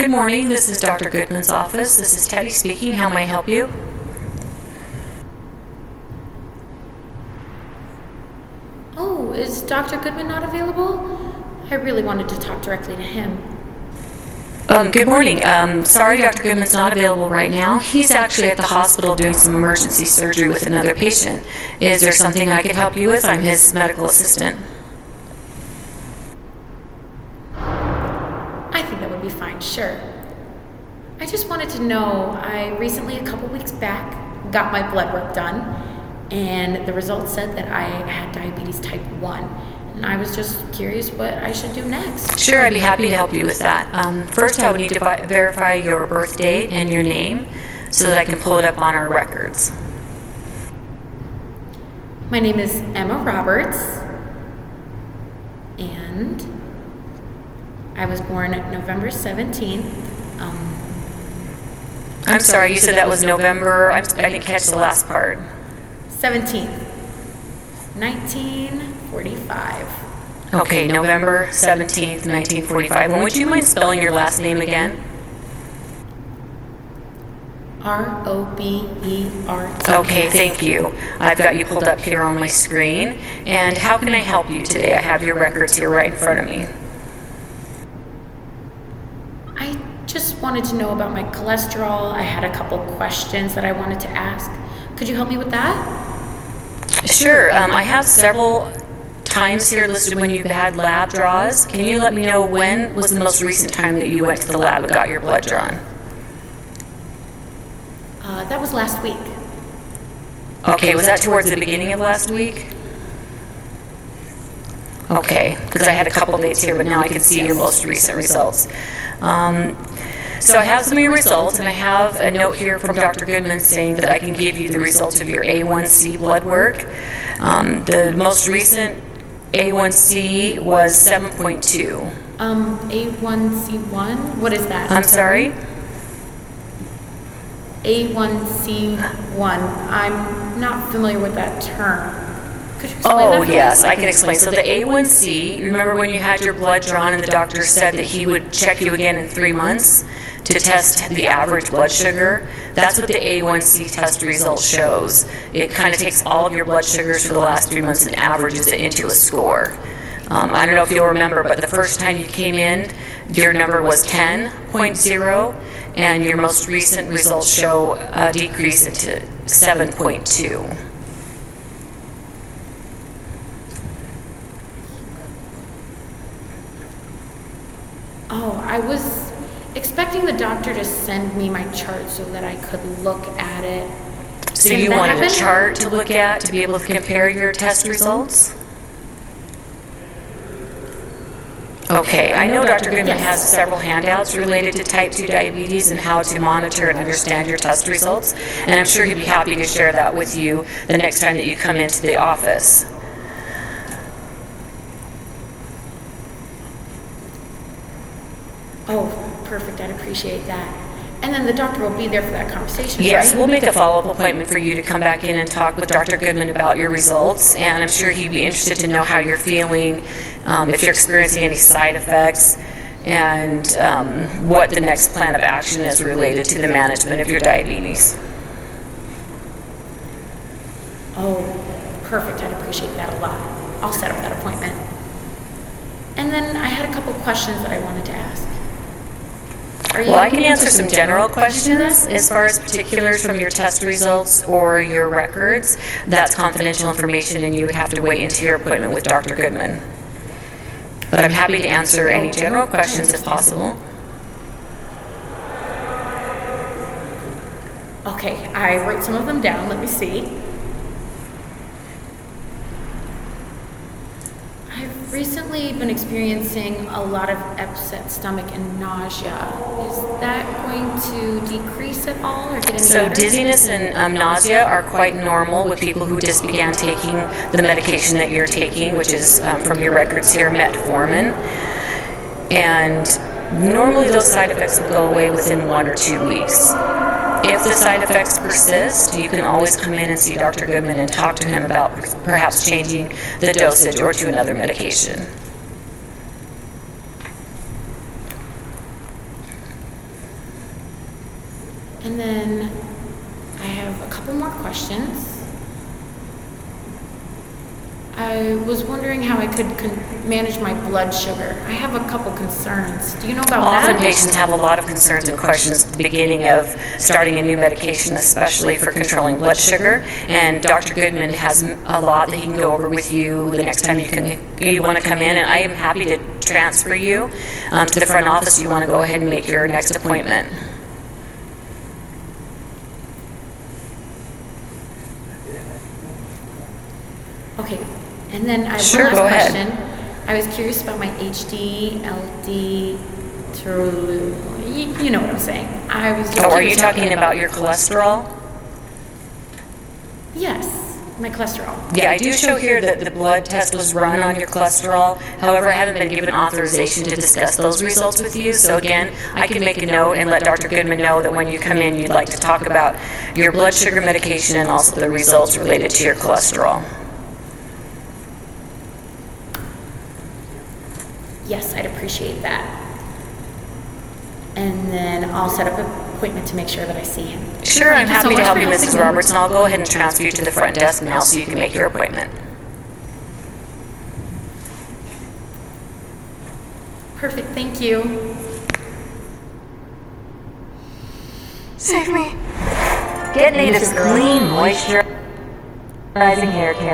Good morning, this is Dr. Goodman's office. This is Teddy speaking. How may I help you? Oh, is Dr. Goodman not available? I really wanted to talk directly to him. Good morning. Sorry, Dr. Goodman's not available right now. He's actually at the hospital doing some emergency surgery with another patient. Is there something I could help you with? I'm his medical assistant. I think that would be fine, sure. I just wanted to know, I recently, a couple weeks back, got my blood work done, and the results said that I had diabetes type 1. And I was just curious what I should do next. Sure, I'd be happy to help you with that. First, I would need to verify your birth date and your name so that I can pull it up on our records. My name is Emma Roberts, and I was born November 17th. I'm sorry, you said that was November. I didn't catch the last part. 17th, 1945. Okay, November 17th, 1945. And would you mind spelling your last name again? R-O-B-E-R-T. Okay, thank you. I've got you pulled up here on my screen. And how can I help you today? I have your records here right in front of me. I just wanted to know about my cholesterol. I had a couple questions that I wanted to ask. Could you help me with that? Sure. I have several times here listed when you've had lab draws. Can you let me know when was the most recent time that you went to the lab and got your blood drawn? That was last week. Okay, was that towards the beginning of last week? Okay, because I had a couple dates here, but now I can see your most recent results. So I have some of your results, and I have a note here from Dr. Goodman saying that I can give you the results of your A1C blood work. The most recent A1C was 7.2. A1C1? What is that? I'm sorry? A1C1. I'm not familiar with that term. Could you explain that Oh, for me? yes, I can explain. So the A1C, remember when you had your blood drawn and the doctor said that he would check you again in 3 months to test the average blood sugar? That's what the A1C test result shows. It kind of takes all of your blood sugars for the last 3 months and averages it into a score. I don't know if you'll remember, but the first time you came in, your number was 10.0, and your most recent results show a decrease into 7.2. Oh, I was expecting the doctor to send me my chart so that I could look at it. So Did you that wanted a happen? chart to look at to be able to compare your test results? Okay, I know Dr. Goodman has several handouts related to type 2 diabetes and how to monitor and understand your test results, and I'm sure he'd be happy to share that with you the next time that you come into the office. Oh, perfect. I'd appreciate that. And then the doctor will be there for that conversation, Yes, right? we'll make a follow-up appointment for you to come back in and talk with Dr. Goodman about your results, and I'm sure he'd be interested to know how you're feeling, if you're experiencing any side effects, and what the next plan of action is related to the management of your diabetes. Oh, perfect. I'd appreciate that a lot. I'll set up that appointment. And then I had a couple questions that I wanted to ask. Well, I can answer some general questions as far as particulars from your test results or your records. That's confidential information, and you would have to wait until your appointment with Dr. Goodman. But I'm happy to answer any general questions if possible. Okay, I wrote some of them down. Let me see. I've recently been experiencing a lot of upset stomach and nausea. Is that going to decrease at all or get any So better? dizziness and nausea are quite normal with people who just began taking the medication that you're taking, which is from your records here, metformin. And normally those side effects will go away within 1 or 2 weeks. If the side effects persist, you can always come in and see Dr. Goodman and talk to him about perhaps changing the dosage or to another medication. And then I have a couple more questions. I was wondering how I could manage my blood sugar. I have a couple concerns. Do you know about that? Often patients have a lot of concerns and questions at the beginning of starting a new medication, especially for controlling blood sugar. And Dr. Goodman has a lot that he can go over with you the next time you want to come in. And I am happy to transfer you to the front office if you want to go ahead and make your next appointment. Okay. And then I have Sure, one go last ahead. question. I was curious about my HD, LD, you know what I'm saying. I was just Oh, are you curious talking about your cholesterol? Yes, my cholesterol. Yeah, I do show here that the blood test was run on your cholesterol. However, I haven't been given authorization to discuss those results with you. So again, I can make a note and let Dr. Goodman know that when you come in, you'd like to talk about your blood sugar medication and also the results related to your cholesterol. Yes, I'd appreciate that. And then I'll set up an appointment to make sure that I see him. Sure, I'm Thank you so happy to much help for you, helping Mrs. me. Roberts, and I'll go ahead and transfer you to the front desk now so you can make your appointment. Perfect, thank you. Save me. Get Native's clean, moisturizing hair care.